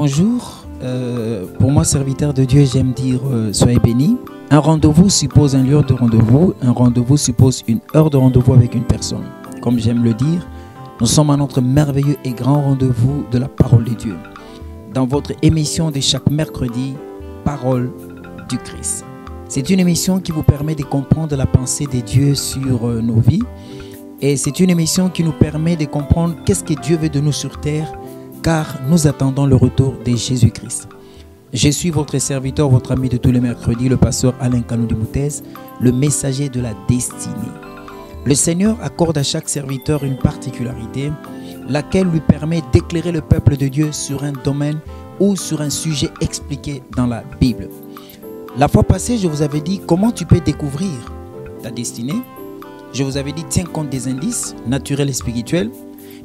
bonjour. Pour moi, serviteur de Dieu, j'aime dire soyez bénis. Un rendez-vous suppose un lieu de rendez-vous. Un rendez-vous suppose une heure de rendez-vous avec une personne. Comme j'aime le dire, nous sommes à notre merveilleux et grand rendez-vous de la parole de Dieu. Dans votre émission de chaque mercredi, Parole du Christ. C'est une émission qui vous permet de comprendre la pensée de Dieu sur nos vies. Et c'est une émission qui nous permet de comprendre qu'est-ce que Dieu veut de nous sur terre, car nous attendons le retour de Jésus-Christ. Je suis votre serviteur, votre ami de tous les mercredis, le pasteur Alain Kanoudi Moutez, le messager de la destinée. Le Seigneur accorde à chaque serviteur une particularité, laquelle lui permet d'éclairer le peuple de Dieu sur un domaine ou sur un sujet expliqué dans la Bible. La fois passée, je vous avais dit comment tu peux découvrir ta destinée. Je vous avais dit tiens compte des indices naturels et spirituels.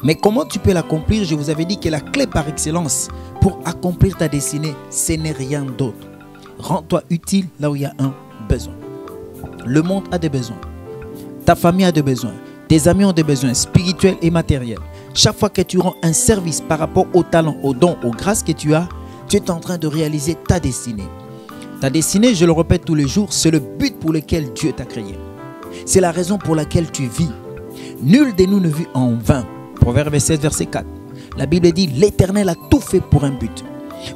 Mais comment tu peux l'accomplir? Je vous avais dit que la clé par excellence pour accomplir ta destinée, ce n'est rien d'autre. Rends-toi utile là où il y a un besoin. Le monde a des besoins. Ta famille a des besoins. Tes amis ont des besoins spirituels et matériels. Chaque fois que tu rends un service par rapport aux talents, aux dons, aux grâces que tu as, tu es en train de réaliser ta destinée. Ta destinée, je le répète tous les jours, c'est le but pour lequel Dieu t'a créé. C'est la raison pour laquelle tu vis. Nul de nous ne vit en vain. Proverbe 16, verset 4. La Bible dit, l'Éternel a tout fait pour un but.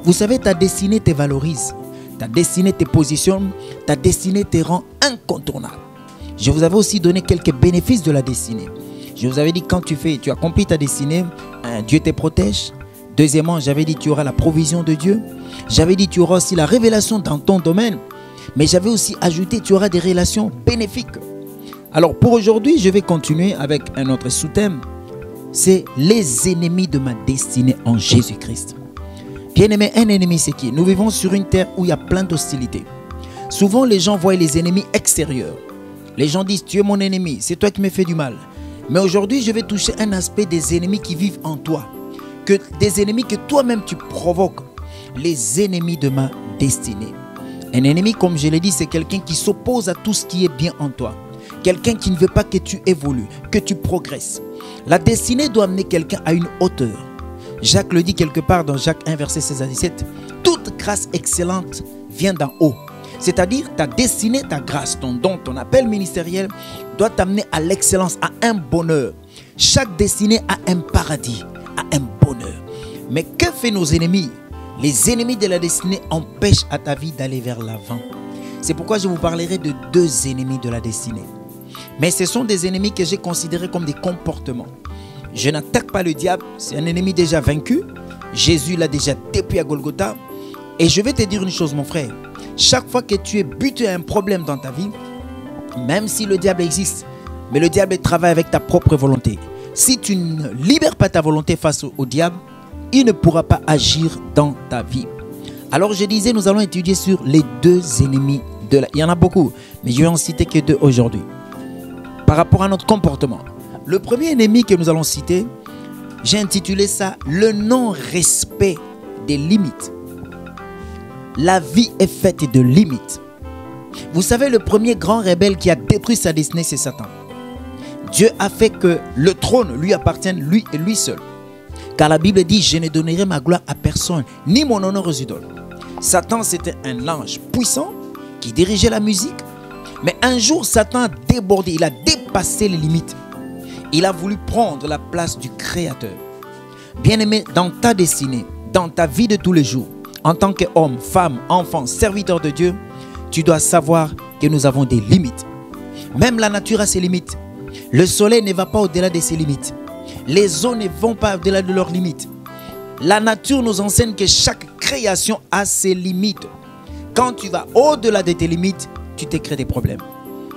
Vous savez, ta destinée te valorise. Ta destinée te positionne. Ta destinée te rend incontournable. Je vous avais aussi donné quelques bénéfices de la destinée. Je vous avais dit, quand tu accomplis ta destinée, Dieu te protège. Deuxièmement, j'avais dit, tu auras la provision de Dieu. J'avais dit, tu auras aussi la révélation dans ton domaine. Mais j'avais aussi ajouté, tu auras des relations bénéfiques. Alors pour aujourd'hui, je vais continuer avec un autre sous-thème. C'est les ennemis de ma destinée en Jésus-Christ. Bien-aimé, un ennemi c'est qui? Nous vivons sur une terre où il y a plein d'hostilité. Souvent les gens voient les ennemis extérieurs. Les gens disent, tu es mon ennemi, c'est toi qui me fais du mal. Mais aujourd'hui, je vais toucher un aspect des ennemis qui vivent en toi. Des ennemis que toi-même tu provoques. Les ennemis de ma destinée. Un ennemi, comme je l'ai dit, c'est quelqu'un qui s'oppose à tout ce qui est bien en toi. Quelqu'un qui ne veut pas que tu évolues, que tu progresses. La destinée doit amener quelqu'un à une hauteur. Jacques le dit quelque part dans Jacques 1, verset 16 à 17. Toute grâce excellente vient d'en haut. C'est-à-dire ta destinée, ta grâce, ton don, ton appel ministériel doit t'amener à l'excellence, à un bonheur. Chaque destinée a un paradis, a un bonheur. Mais que font nos ennemis? Les ennemis de la destinée empêchent à ta vie d'aller vers l'avant. C'est pourquoi je vous parlerai de deux ennemis de la destinée. Mais ce sont des ennemis que j'ai considérés comme des comportements. Je n'attaque pas le diable, c'est un ennemi déjà vaincu. Jésus l'a déjà dépouillé à Golgotha. Et je vais te dire une chose, mon frère. Chaque fois que tu es buté à un problème dans ta vie, même si le diable existe, mais le diable travaille avec ta propre volonté. Si tu ne libères pas ta volonté face au diable, il ne pourra pas agir dans ta vie. Alors je disais, nous allons étudier sur les deux ennemis de la... Il y en a beaucoup, mais je vais en citer que deux aujourd'hui. Par rapport à notre comportement. Le premier ennemi que nous allons citer, j'ai intitulé ça « Le non-respect des limites ». La vie est faite de limites. Vous savez, le premier grand rebelle qui a détruit sa destinée, c'est Satan. Dieu a fait que le trône lui appartienne, lui et lui seul. Car la Bible dit, je ne donnerai ma gloire à personne, ni mon honneur aux idoles. Satan, c'était un ange puissant qui dirigeait la musique. Mais un jour, Satan a débordé, il a dépassé les limites. Il a voulu prendre la place du Créateur. Bien-aimé, dans ta destinée, dans ta vie de tous les jours, en tant qu'homme, femme, enfant, serviteur de Dieu, tu dois savoir que nous avons des limites. Même la nature a ses limites. Le soleil ne va pas au-delà de ses limites. Les eaux ne vont pas au-delà de leurs limites. La nature nous enseigne que chaque création a ses limites. Quand tu vas au-delà de tes limites, tu te crées des problèmes.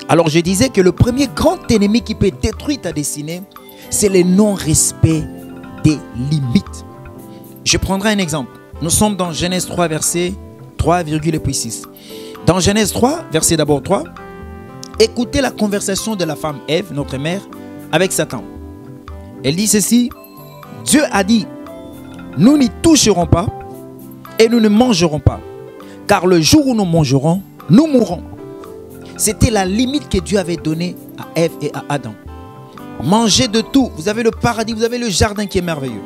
Alors je disais que le premier grand ennemi qui peut détruire ta destinée, c'est le non-respect des limites. Je prendrai un exemple. Nous sommes dans Genèse 3, verset 3, et puis 6. Dans Genèse 3, verset d'abord 3, écoutez la conversation de la femme Ève, notre mère, avec Satan. Elle dit ceci, Dieu a dit, nous n'y toucherons pas et nous ne mangerons pas, car le jour où nous mangerons, nous mourrons. C'était la limite que Dieu avait donnée à Ève et à Adam. Mangez de tout. Vous avez le paradis, vous avez le jardin qui est merveilleux.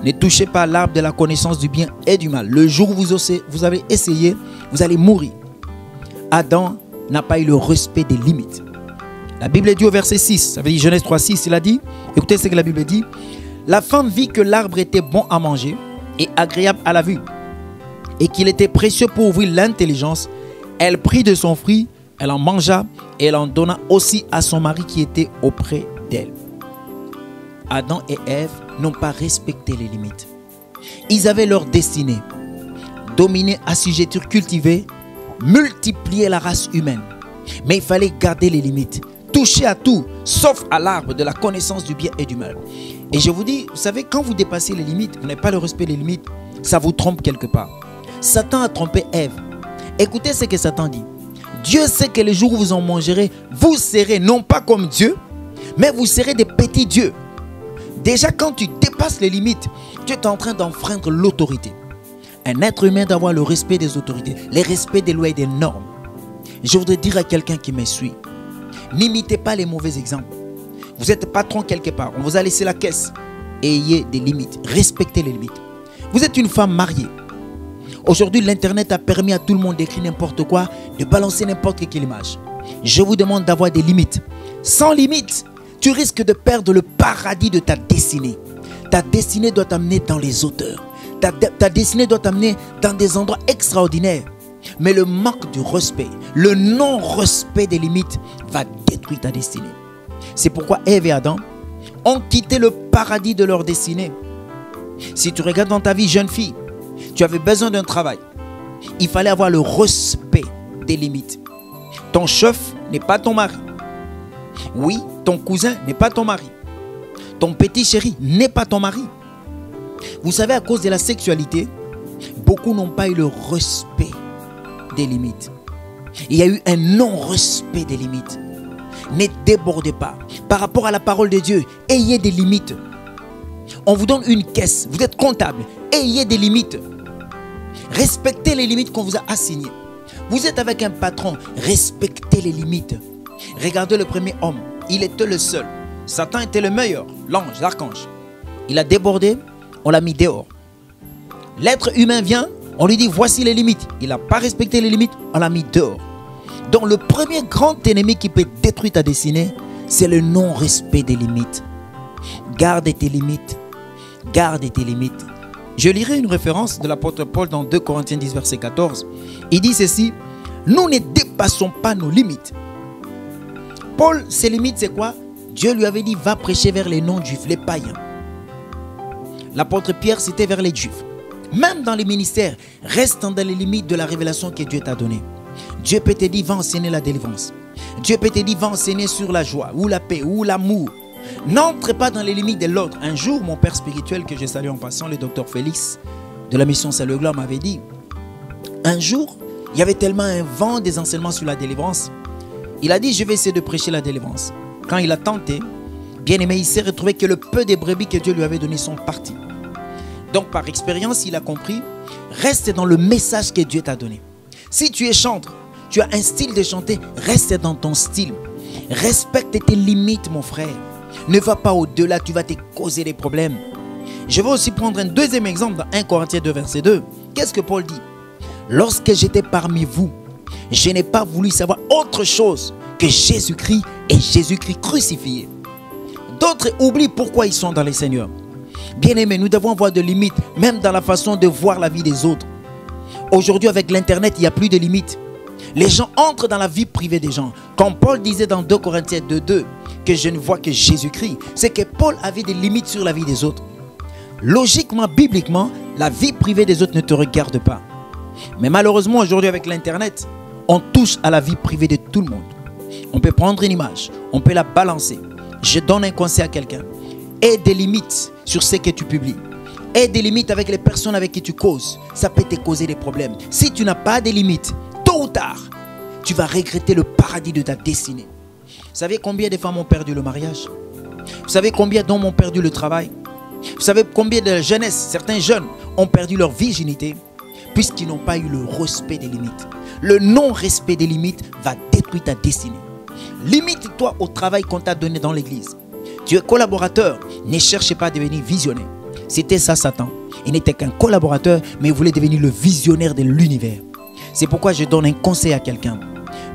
Ne touchez pas à l'arbre de la connaissance du bien et du mal. Le jour où vous avez essayé, vous allez mourir. Adam n'a pas eu le respect des limites. La Bible dit au verset 6, ça veut dire Genèse 3, 6, il a dit, écoutez ce que la Bible dit. La femme vit que l'arbre était bon à manger et agréable à la vue, et qu'il était précieux pour ouvrir l'intelligence. Elle prit de son fruit, elle en mangea et elle en donna aussi à son mari qui était auprès d'elle. Adam et Ève n'ont pas respecté les limites. Ils avaient leur destinée: dominer, assujettir, cultiver, multiplier la race humaine. Mais il fallait garder les limites, toucher à tout, sauf à l'arbre de la connaissance du bien et du mal. Et je vous dis, vous savez, quand vous dépassez les limites, vous n'avez pas le respect des limites, ça vous trompe quelque part. Satan a trompé Ève. Écoutez ce que Satan dit. Dieu sait que le jour où vous en mangerez, vous serez non pas comme Dieu, mais vous serez des petits dieux. Déjà, quand tu dépasses les limites, tu es en train d'enfreindre l'autorité. Un être humain doit avoir le respect des autorités, le respect des lois et des normes. Je voudrais dire à quelqu'un qui me suit, n'imitez pas les mauvais exemples. Vous êtes patron quelque part, on vous a laissé la caisse. Ayez des limites, respectez les limites. Vous êtes une femme mariée. Aujourd'hui, l'internet a permis à tout le monde d'écrire n'importe quoi, de balancer n'importe quelle image. Je vous demande d'avoir des limites. Sans limites, tu risques de perdre le paradis de ta destinée. Ta destinée doit t'amener dans les hauteurs. Ta destinée doit t'amener dans des endroits extraordinaires. Mais le manque de respect, le non-respect des limites va détruire ta destinée. C'est pourquoi Ève et Adam ont quitté le paradis de leur destinée. Si tu regardes dans ta vie, jeune fille, tu avais besoin d'un travail. Il fallait avoir le respect des limites. Ton chef n'est pas ton mari. Oui, ton cousin n'est pas ton mari. Ton petit chéri n'est pas ton mari. Vous savez, à cause de la sexualité, beaucoup n'ont pas eu le respect des limites. Il y a eu un non-respect des limites. Ne débordez pas. Par rapport à la parole de Dieu, ayez des limites. On vous donne une caisse, vous êtes comptable, ayez des limites. Respectez les limites qu'on vous a assignées. Vous êtes avec un patron, respectez les limites. Regardez le premier homme, il était le seul. Satan était le meilleur, l'ange, l'archange. Il a débordé, on l'a mis dehors. L'être humain vient, on lui dit voici les limites. Il n'a pas respecté les limites, on l'a mis dehors. Donc le premier grand ennemi qui peut détruire ta destinée, c'est le non-respect des limites. Garde tes limites. Garde tes limites. Je lirai une référence de l'apôtre Paul dans 2 Corinthiens 10, verset 14. Il dit ceci: nous ne dépassons pas nos limites. Paul, ses limites, c'est quoi? Dieu lui avait dit, va prêcher vers les non-juifs, les païens. L'apôtre Pierre, c'était vers les juifs. Même dans les ministères, reste dans les limites de la révélation que Dieu t'a donnée. Dieu peut te dire, va enseigner la délivrance. Dieu peut te dire, va enseigner sur la joie, ou la paix, ou l'amour. N'entre pas dans les limites de l'autre. Un jour, mon père spirituel, que je salue en passant, le docteur Félix, de la mission Salut Gloire, m'avait dit, un jour, il y avait tellement un vent des enseignements sur la délivrance. Il a dit, je vais essayer de prêcher la délivrance. Quand il a tenté, bien aimé, il s'est retrouvé que le peu des brebis que Dieu lui avait donné sont partis. Donc, par expérience, il a compris, reste dans le message que Dieu t'a donné. Si tu es chanteur, tu as un style de chanter, reste dans ton style. Respecte tes limites, mon frère. Ne va pas au-delà, tu vas te causer des problèmes. Je vais aussi prendre un deuxième exemple dans 1 Corinthiens 2, verset 2. Qu'est-ce que Paul dit? Lorsque j'étais parmi vous, je n'ai pas voulu savoir autre chose que Jésus-Christ et Jésus-Christ crucifié. D'autres oublient pourquoi ils sont dans les Seigneurs. Bien-aimés, nous devons avoir de limites, même dans la façon de voir la vie des autres. Aujourd'hui, avec l'Internet, il n'y a plus de limites. Les gens entrent dans la vie privée des gens. Comme Paul disait dans 2 Corinthiens 2, 2, que je ne vois que Jésus-Christ, c'est que Paul avait des limites sur la vie des autres. Logiquement, bibliquement, la vie privée des autres ne te regarde pas. Mais malheureusement, aujourd'hui, avec l'Internet, on touche à la vie privée de tout le monde. On peut prendre une image, on peut la balancer. Je donne un conseil à quelqu'un. Aie des limites sur ce que tu publies. Aie des limites avec les personnes avec qui tu causes. Ça peut te causer des problèmes. Si tu n'as pas de limites, tôt ou tard, tu vas regretter le paradis de ta destinée. Vous savez combien de femmes ont perdu le mariage? Vous savez combien d'hommes ont perdu le travail? Vous savez combien de jeunesse, certains jeunes, ont perdu leur virginité puisqu'ils n'ont pas eu le respect des limites. Le non-respect des limites va détruire ta destinée. Limite-toi au travail qu'on t'a donné dans l'église. Tu es collaborateur, ne cherche pas à devenir visionnaire. C'était ça Satan. Il n'était qu'un collaborateur, mais il voulait devenir le visionnaire de l'univers. C'est pourquoi je donne un conseil à quelqu'un.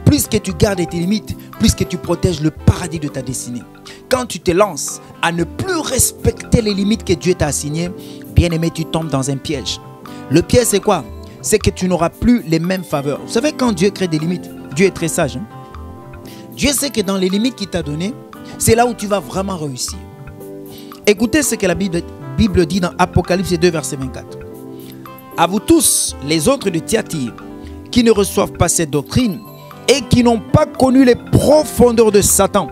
Plus que tu gardes tes limites, plus que tu protèges le paradis de ta destinée. Quand tu te lances à ne plus respecter les limites que Dieu t'a assignées, bien aimé, tu tombes dans un piège. Le piège, c'est quoi? C'est que tu n'auras plus les mêmes faveurs. Vous savez, quand Dieu crée des limites, Dieu est très sage. Hein? Dieu sait que dans les limites qu'il t'a données, c'est là où tu vas vraiment réussir. Écoutez ce que la Bible dit dans Apocalypse 2, verset 24. À vous tous, les autres de Thyatire, qui ne reçoivent pas cette doctrine et qui n'ont pas connu les profondeurs de Satan.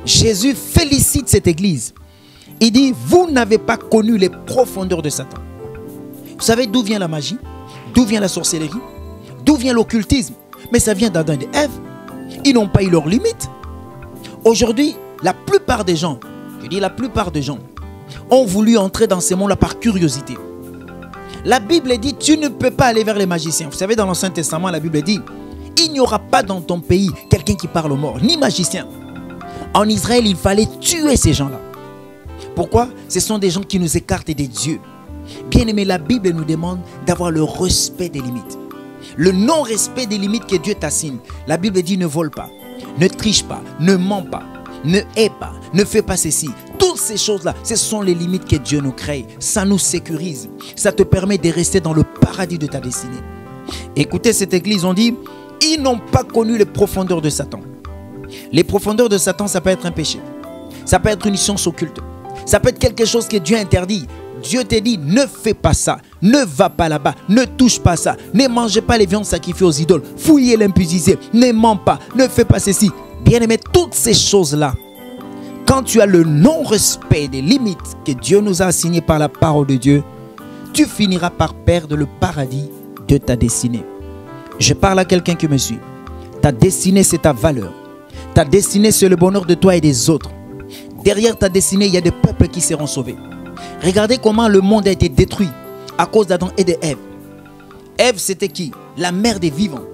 Jésus félicite cette église. Il dit, vous n'avez pas connu les profondeurs de Satan. Vous savez d'où vient la magie? D'où vient la sorcellerie? D'où vient l'occultisme? Mais ça vient d'Adam et d'Ève. Ils n'ont pas eu leurs limites. Aujourd'hui, la plupart des gens, je dis la plupart des gens, ont voulu entrer dans ce monde-là par curiosité. La Bible dit, tu ne peux pas aller vers les magiciens. Vous savez, dans l'Ancien Testament, la Bible dit, il n'y aura pas dans ton pays quelqu'un qui parle aux morts, ni magicien. En Israël, il fallait tuer ces gens-là. Pourquoi? Ce sont des gens qui nous écartent des dieux. Bien aimé, la Bible nous demande d'avoir le respect des limites. Le non-respect des limites que Dieu t'assigne. La Bible dit, ne vole pas, ne triche pas, ne ment pas, ne hais pas, ne fais pas ceci. Toutes ces choses-là, ce sont les limites que Dieu nous crée. Ça nous sécurise. Ça te permet de rester dans le paradis de ta destinée. Écoutez cette église, on dit, ils n'ont pas connu les profondeurs de Satan. Les profondeurs de Satan, ça peut être un péché. Ça peut être une science occulte. Ça peut être quelque chose que Dieu interdit. Dieu te dit, ne fais pas ça. Ne va pas là-bas. Ne touche pas ça. Ne mangez pas les viandes sacrifiées aux idoles. Fouillez l'impudicité. Ne mens pas. Ne fais pas ceci. Bien aimé, toutes ces choses-là, quand tu as le non-respect des limites que Dieu nous a assignées par la parole de Dieu, tu finiras par perdre le paradis de ta destinée. Je parle à quelqu'un qui me suit. Ta destinée, c'est ta valeur. Ta destinée, c'est le bonheur de toi et des autres. Derrière ta destinée, il y a des peuples qui seront sauvés. Regardez comment le monde a été détruit à cause d'Adam et d'Ève. Ève, c'était qui? La mère des vivants.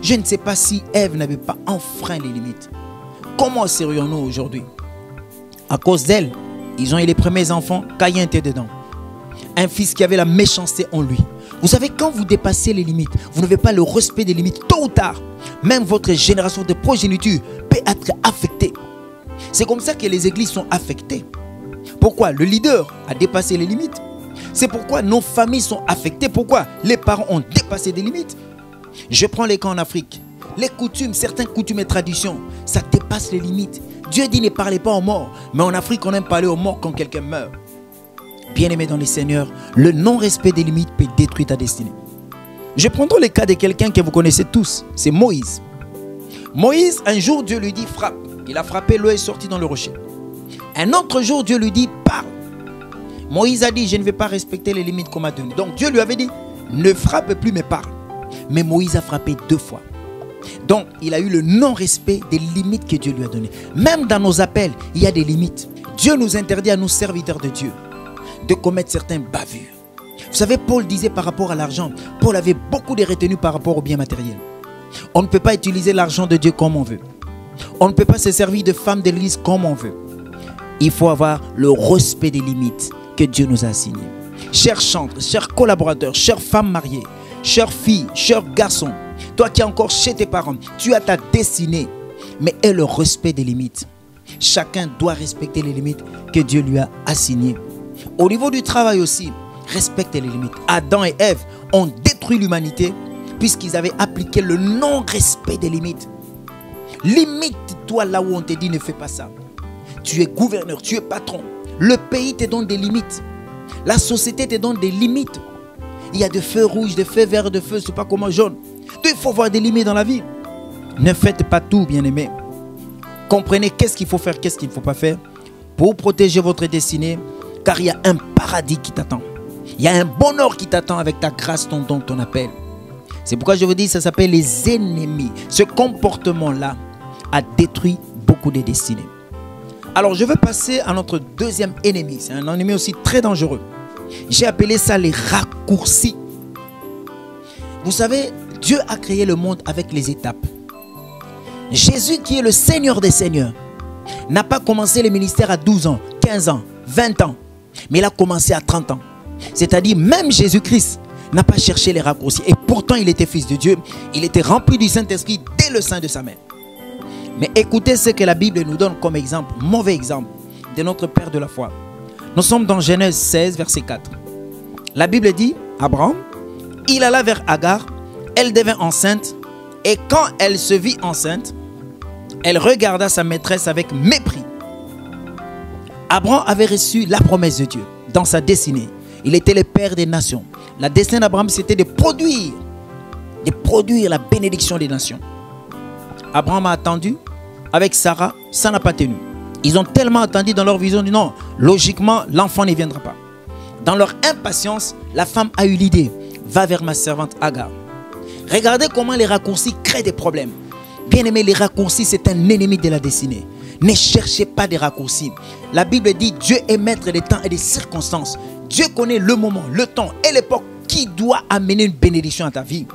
Je ne sais pas si Ève n'avait pas enfreint les limites. Comment serions-nous aujourd'hui? À cause d'elle, ils ont eu les premiers enfants, Caïn était dedans. Un fils qui avait la méchanceté en lui. Vous savez, quand vous dépassez les limites, vous n'avez pas le respect des limites, tôt ou tard, même votre génération de progéniture peut être affectée. C'est comme ça que les églises sont affectées. Pourquoi? Le leader a dépassé les limites. C'est pourquoi nos familles sont affectées. Pourquoi? Les parents ont dépassé des limites. Je prends les cas en Afrique. Les coutumes, certaines coutumes et traditions, ça dépasse les limites. Dieu dit ne parlez pas aux morts. Mais en Afrique, on aime parler aux morts quand quelqu'un meurt. Bien-aimé dans les seigneurs, le non-respect des limites peut détruire ta destinée. Je prendrai le cas de quelqu'un que vous connaissez tous. C'est Moïse. Moïse, un jour, Dieu lui dit frappe. Il a frappé, l'eau est sortie dans le rocher. Un autre jour, Dieu lui dit parle. Moïse a dit je ne vais pas respecter les limites qu'on m'a données. Donc Dieu lui avait dit ne frappe plus mais parle. Mais Moïse a frappé 2 fois. Donc il a eu le non-respect des limites que Dieu lui a données. Même dans nos appels, il y a des limites. Dieu nous interdit à nous serviteurs de Dieu de commettre certains bavures. Vous savez, Paul disait par rapport à l'argent, Paul avait beaucoup de retenues par rapport aux biens matériels. On ne peut pas utiliser l'argent de Dieu comme on veut. On ne peut pas se servir de femmes de l'église comme on veut. Il faut avoir le respect des limites que Dieu nous a assignées. Chers chantres, chers collaborateurs, chères femmes mariées, chères filles, chers garçons, toi qui es encore chez tes parents, tu as ta destinée, mais aie le respect des limites. Chacun doit respecter les limites que Dieu lui a assignées. Au niveau du travail aussi, respectez les limites. Adam et Ève ont détruit l'humanité puisqu'ils avaient appliqué le non-respect des limites. Limite-toi là où on te dit ne fais pas ça. Tu es gouverneur, tu es patron. Le pays te donne des limites. La société te donne des limites. Il y a des feux rouges, des feux verts, des feux, je ne sais pas comment, jaunes. Il faut voir des limites dans la vie. Ne faites pas tout, bien-aimés. Comprenez qu'est-ce qu'il faut faire, qu'est-ce qu'il ne faut pas faire pour protéger votre destinée, car il y a un paradis qui t'attend. Il y a un bonheur qui t'attend avec ta grâce, ton don, ton appel. C'est pourquoi je vous dis, ça s'appelle les ennemis. Ce comportement-là a détruit beaucoup de destinées. Alors, je veux passer à notre deuxième ennemi. C'est un ennemi aussi très dangereux. J'ai appelé ça les raccourcis. Vous savez, Dieu a créé le monde avec les étapes. Jésus, qui est le Seigneur des Seigneurs, n'a pas commencé le ministère à 12 ans, 15 ans, 20 ans. Mais il a commencé à 30 ans. C'est-à-dire, même Jésus-Christ n'a pas cherché les raccourcis. Et pourtant, il était fils de Dieu. Il était rempli du Saint-Esprit dès le sein de sa mère. Mais écoutez ce que la Bible nous donne comme exemple, mauvais exemple, de notre Père de la foi. Nous sommes dans Genèse 16, verset 4. La Bible dit, Abraham, il alla vers Agar, elle devint enceinte, et quand elle se vit enceinte, elle regarda sa maîtresse avec mépris. Abraham avait reçu la promesse de Dieu dans sa destinée. Il était le père des nations. La destinée d'Abraham, c'était de produire la bénédiction des nations. Abraham a attendu. Avec Sarah, ça n'a pas tenu. Ils ont tellement attendu dans leur vision, dit non, logiquement, l'enfant ne viendra pas. Dans leur impatience, la femme a eu l'idée. Va vers ma servante Agar. Regardez comment les raccourcis créent des problèmes. Bien aimé, les raccourcis, c'est un ennemi de la destinée. Ne cherchez pas des raccourcis. La Bible dit, Dieu est maître des temps et des circonstances. Dieu connaît le moment, le temps et l'époque qui doit amener une bénédiction à ta vie.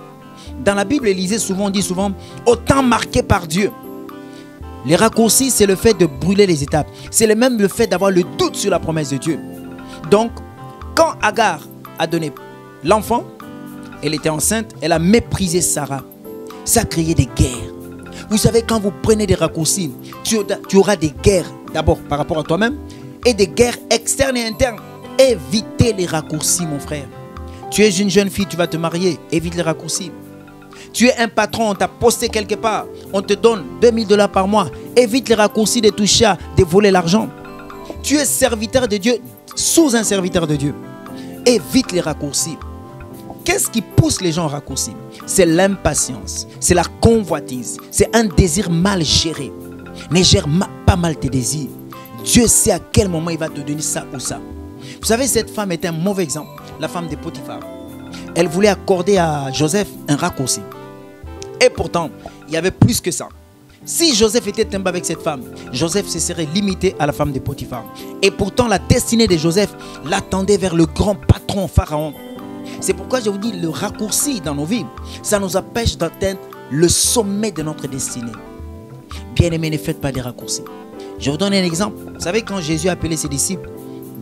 Dans la Bible, Élisée dit souvent, au temps marqué par Dieu. Les raccourcis, c'est le fait de brûler les étapes. C'est même le fait d'avoir le doute sur la promesse de Dieu. Donc, quand Agar a donné l'enfant, elle était enceinte, elle a méprisé Sarah. Ça a créé des guerres. Vous savez, quand vous prenez des raccourcis, tu auras des guerres, d'abord par rapport à toi-même, et des guerres externes et internes. Évitez les raccourcis, mon frère. Tu es une jeune fille, tu vas te marier, évite les raccourcis. Tu es un patron, on t'a posté quelque part, on te donne 2000 $ par mois. Évite les raccourcis de toucher, de voler l'argent. Tu es serviteur de Dieu, sous un serviteur de Dieu. Évite les raccourcis. Qu'est-ce qui pousse les gens au raccourci? C'est l'impatience, c'est la convoitise, c'est un désir mal géré. Ne gère pas mal tes désirs. Dieu sait à quel moment il va te donner ça ou ça. Vous savez, cette femme est un mauvais exemple, la femme de Potiphar. Elle voulait accorder à Joseph un raccourci. Et pourtant, il y avait plus que ça. Si Joseph était tombé avec cette femme, Joseph se serait limité à la femme de Potiphar. Et pourtant, la destinée de Joseph l'attendait vers le grand patron Pharaon. C'est pourquoi je vous dis, le raccourci dans nos vies, ça nous empêche d'atteindre le sommet de notre destinée. Bien-aimés, ne faites pas des raccourcis. Je vous donne un exemple. Vous savez, quand Jésus a appelé ses disciples,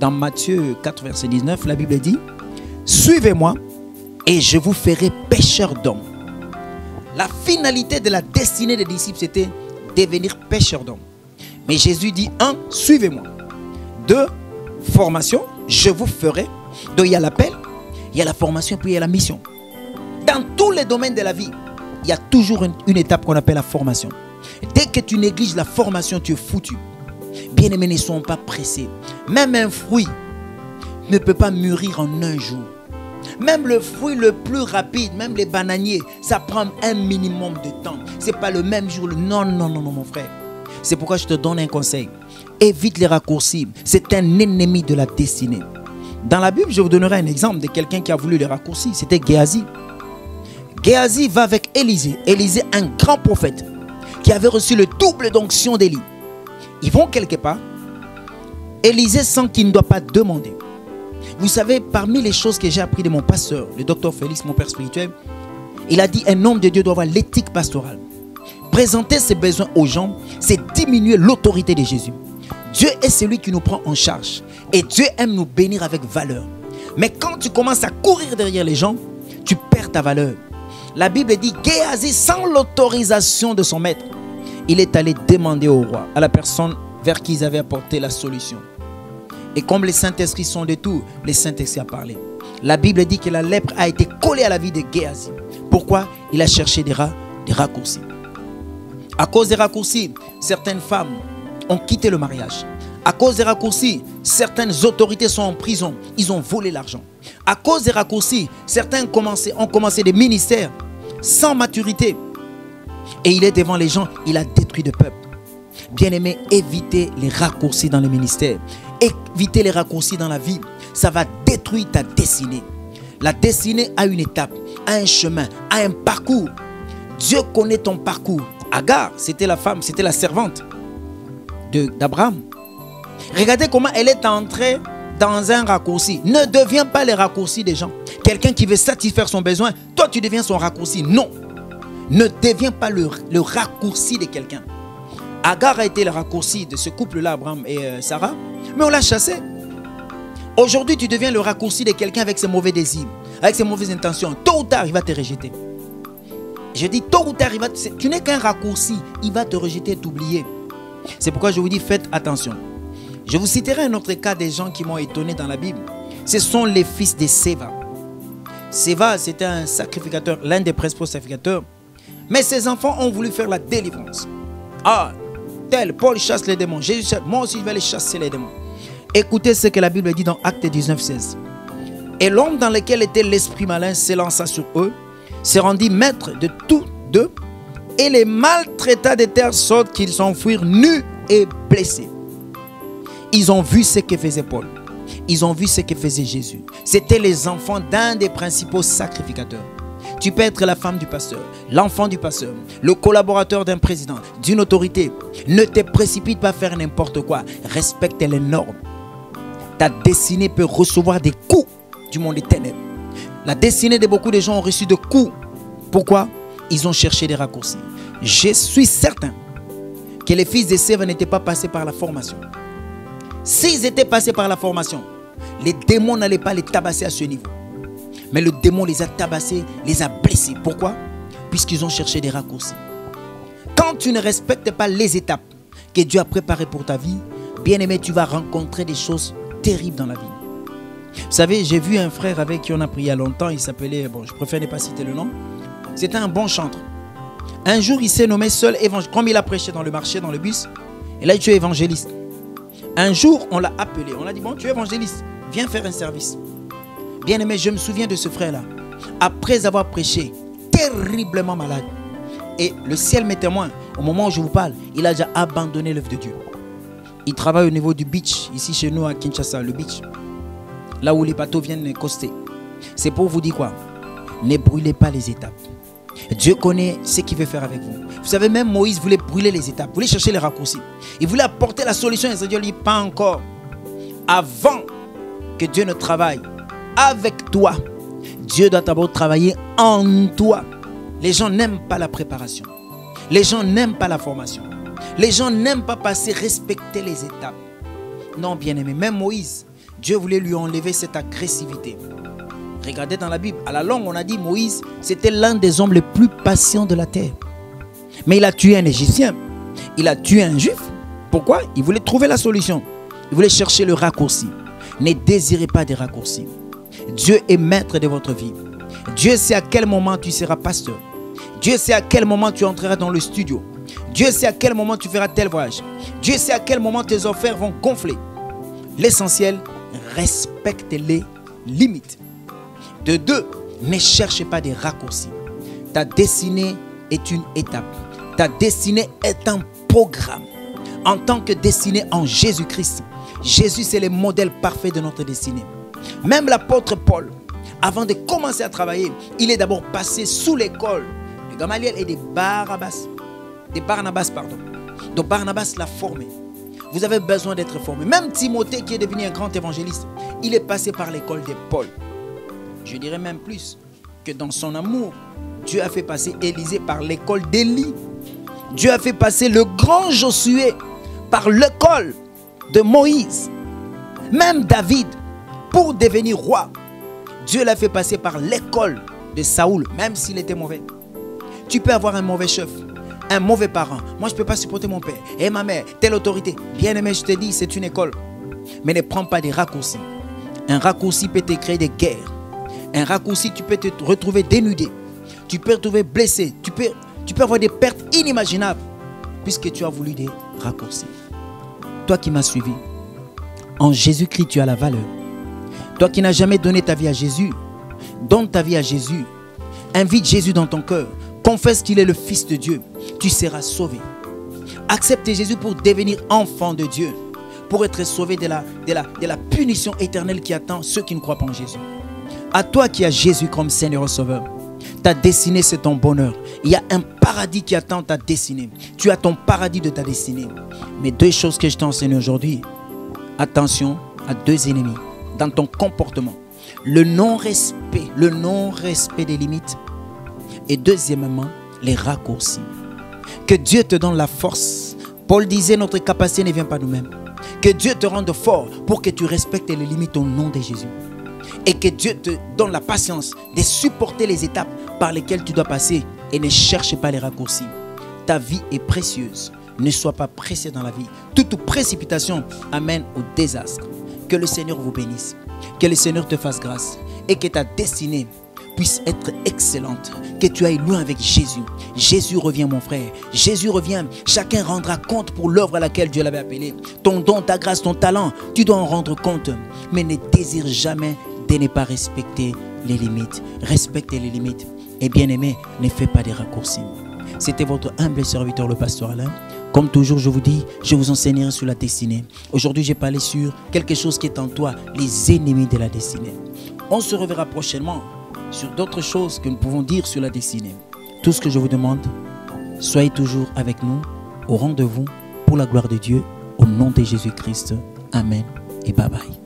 dans Matthieu 4, verset 19, la Bible dit, « Suivez-moi et je vous ferai pêcheurs d'hommes. » La finalité de la destinée des disciples, c'était devenir pêcheurs d'hommes. Mais Jésus dit, 1, suivez-moi. 2, formation, je vous ferai. 2, il y a l'appel, il y a la formation, puis il y a la mission. Dans tous les domaines de la vie, il y a toujours une étape qu'on appelle la formation. Dès que tu négliges la formation, tu es foutu. Bien-aimés, ne soyons pas pressés. Même un fruit ne peut pas mûrir en un jour. Même le fruit le plus rapide, même les bananiers, ça prend un minimum de temps. Ce n'est pas le même jour. Non, non, non, non, mon frère. C'est pourquoi je te donne un conseil. Évite les raccourcis. C'est un ennemi de la destinée. Dans la Bible, je vous donnerai un exemple de quelqu'un qui a voulu les raccourcis. C'était Géasi. Géasi va avec Élisée. Élisée, un grand prophète qui avait reçu le double d'onction d'Élie. Ils vont quelque part. Élisée sent qu'il ne doit pas demander. Vous savez, parmi les choses que j'ai appris de mon pasteur, le docteur Félix, mon père spirituel, il a dit un homme de Dieu doit avoir l'éthique pastorale. Présenter ses besoins aux gens, c'est diminuer l'autorité de Jésus. Dieu est celui qui nous prend en charge. Et Dieu aime nous bénir avec valeur. Mais quand tu commences à courir derrière les gens, tu perds ta valeur. La Bible dit, Géasi, sans l'autorisation de son maître, il est allé demander au roi, à la personne vers qui ils avaient apporté la solution. Et comme les Saint-Esprits sont de tout, les Saint-Esprits a parlé. La Bible dit que la lèpre a été collée à la vie de Géasi. Pourquoi? Il a cherché des raccourcis. À cause des raccourcis, certaines femmes ont quitté le mariage. À cause des raccourcis, certaines autorités sont en prison. Ils ont volé l'argent. À cause des raccourcis, certains ont commencé des ministères sans maturité. Et il est devant les gens, il a détruit le peuple. Bien-aimés, évitez les raccourcis dans le ministère. Évitez les raccourcis dans la vie. Ça va détruire ta destinée. La destinée a une étape, a un chemin, a un parcours. Dieu connaît ton parcours. Agar, c'était la femme, c'était la servante d'Abraham. Regardez comment elle est entrée dans un raccourci. Ne deviens pas les raccourcis des gens. Quelqu'un qui veut satisfaire son besoin, toi tu deviens son raccourci. Non. Ne deviens pas le raccourci de quelqu'un. Agar a été le raccourci de ce couple-là, Abraham et Sarah. Mais on l'a chassé. Aujourd'hui, tu deviens le raccourci de quelqu'un avec ses mauvais désirs, avec ses mauvaises intentions. Tôt ou tard, il va te rejeter. Je dis tôt ou tard, tu n'es qu'un raccourci. Il va te rejeter et t'oublier. C'est pourquoi je vous dis, faites attention. Je vous citerai un autre cas des gens qui m'ont étonné dans la Bible. Ce sont les fils de Séva. Séva, c'était un sacrificateur, l'un des principaux sacrificateurs. Mais ses enfants ont voulu faire la délivrance. Ah, tel, Paul chasse les démons. Jésus chasse, moi aussi je vais aller chasser les démons. Écoutez ce que la Bible dit dans Actes 19, 16. Et l'homme dans lequel était l'esprit malin s'élança sur eux, se rendit maître de tous deux, et les maltraita de telle sorte qu'ils s'enfuirent nus et blessés. Ils ont vu ce que faisait Paul. Ils ont vu ce que faisait Jésus. C'était les enfants d'un des principaux sacrificateurs. Tu peux être la femme du pasteur, l'enfant du pasteur, le collaborateur d'un président, d'une autorité. Ne te précipite pas à faire n'importe quoi. Respecte les normes. Ta destinée peut recevoir des coups du monde des ténèbres. La destinée de beaucoup de gens ont reçu des coups. Pourquoi? Ils ont cherché des raccourcis. Je suis certain que les fils de Séva n'étaient pas passés par la formation. S'ils étaient passés par la formation, les démons n'allaient pas les tabasser à ce niveau. Mais le démon les a tabassés, les a blessés. Pourquoi? Puisqu'ils ont cherché des raccourcis. Quand tu ne respectes pas les étapes que Dieu a préparées pour ta vie, bien aimé, tu vas rencontrer des choses terribles dans la vie. Vous savez, j'ai vu un frère avec qui on a prié il y a longtemps. Il s'appelait, bon, je préfère ne pas citer le nom. C'était un bon chanteur. Un jour, il s'est nommé seul évangéliste. Comme il a prêché dans le marché, dans le bus, et là, tu es évangéliste. Un jour, on l'a appelé. On a dit, bon, tu es évangéliste. Viens faire un service. Bien aimé, je me souviens de ce frère-là. Après avoir prêché, terriblement malade. Et le ciel m'est témoin. Au moment où je vous parle, il a déjà abandonné l'œuvre de Dieu. Il travaille au niveau du beach, ici chez nous à Kinshasa, le beach. Là où les bateaux viennent coster. C'est pour vous dire quoi? Ne brûlez pas les étapes. Dieu connaît ce qu'il veut faire avec vous. Vous savez, même Moïse voulait brûler les étapes, voulait chercher les raccourcis. Il voulait apporter la solution. Et Dieu lui dit, pas encore. Avant que Dieu ne travaille avec toi, Dieu doit d'abord travailler en toi. Les gens n'aiment pas la préparation. Les gens n'aiment pas la formation. Les gens n'aiment pas passer, respecter les étapes. Non, bien aimé, même Moïse, Dieu voulait lui enlever cette agressivité. Regardez dans la Bible, à la longue, on a dit Moïse, c'était l'un des hommes les plus patients de la terre. Mais il a tué un Égyptien. Il a tué un Juif. Pourquoi? Il voulait trouver la solution. Il voulait chercher le raccourci. Ne désirez pas des raccourcis. Dieu est maître de votre vie. Dieu sait à quel moment tu seras pasteur. Dieu sait à quel moment tu entreras dans le studio. Dieu sait à quel moment tu feras tel voyage. Dieu sait à quel moment tes offres vont gonfler. L'essentiel, respecte les limites. De deux, ne cherche pas des raccourcis. Ta destinée est une étape. Ta destinée est un programme. En tant que destinée en Jésus-Christ, Jésus c'est le modèle parfait de notre destinée. Même l'apôtre Paul, avant de commencer à travailler, il est d'abord passé sous l'école de Gamaliel et de Barnabas. Donc Barnabas l'a formé. Vous avez besoin d'être formé. Même Timothée qui est devenu un grand évangéliste, il est passé par l'école de Paul. Je dirais même plus que dans son amour, Dieu a fait passer Élisée par l'école d'Élie. Dieu a fait passer le grand Josué par l'école de Moïse. Même David, pour devenir roi, Dieu l'a fait passer par l'école de Saoul, même s'il était mauvais. Tu peux avoir un mauvais chef, un mauvais parent. Moi, je ne peux pas supporter mon père et ma mère, telle autorité. Bien aimé, je te dis, c'est une école. Mais ne prends pas des raccourcis. Un raccourci peut te créer des guerres. Un raccourci, tu peux te retrouver dénudé. Tu peux te retrouver blessé. Tu peux avoir des pertes inimaginables puisque tu as voulu des raccourcis. Toi qui m'as suivi, en Jésus-Christ, tu as la valeur. Toi qui n'as jamais donné ta vie à Jésus, donne ta vie à Jésus. Invite Jésus dans ton cœur. Confesse qu'il est le Fils de Dieu. Tu seras sauvé. Accepte Jésus pour devenir enfant de Dieu. Pour être sauvé de la punition éternelle qui attend ceux qui ne croient pas en Jésus. À toi qui as Jésus comme Seigneur et Sauveur, ta destinée c'est ton bonheur. Il y a un paradis qui attend ta destinée. Tu as ton paradis de ta destinée. Mais deux choses que je t'enseigne aujourd'hui. Attention à deux ennemis dans ton comportement. Le non-respect des limites. Et deuxièmement, les raccourcis. Que Dieu te donne la force. Paul disait, notre capacité ne vient pas de nous-mêmes. Que Dieu te rende fort pour que tu respectes les limites au nom de Jésus. Et que Dieu te donne la patience de supporter les étapes par lesquelles tu dois passer et ne cherche pas les raccourcis. Ta vie est précieuse. Ne sois pas pressé dans la vie. Toute précipitation amène au désastre. Que le Seigneur vous bénisse. Que le Seigneur te fasse grâce. Et que ta destinée puisse être excellente. Que tu ailles loin avec Jésus. Jésus revient, mon frère. Jésus revient. Chacun rendra compte pour l'œuvre à laquelle Dieu l'avait appelé. Ton don, ta grâce, ton talent, tu dois en rendre compte. Mais ne désire jamais de ne pas respecter les limites. Respecte les limites. Et bien aimé, ne fais pas des raccourcis. C'était votre humble serviteur, le pasteur Alain. Comme toujours, je vous dis, je vous enseignerai sur la destinée. Aujourd'hui, j'ai parlé sur quelque chose qui est en toi, les ennemis de la destinée. On se reverra prochainement sur d'autres choses que nous pouvons dire sur la destinée. Tout ce que je vous demande, soyez toujours avec nous au rendez-vous pour la gloire de Dieu, au nom de Jésus-Christ. Amen et bye bye.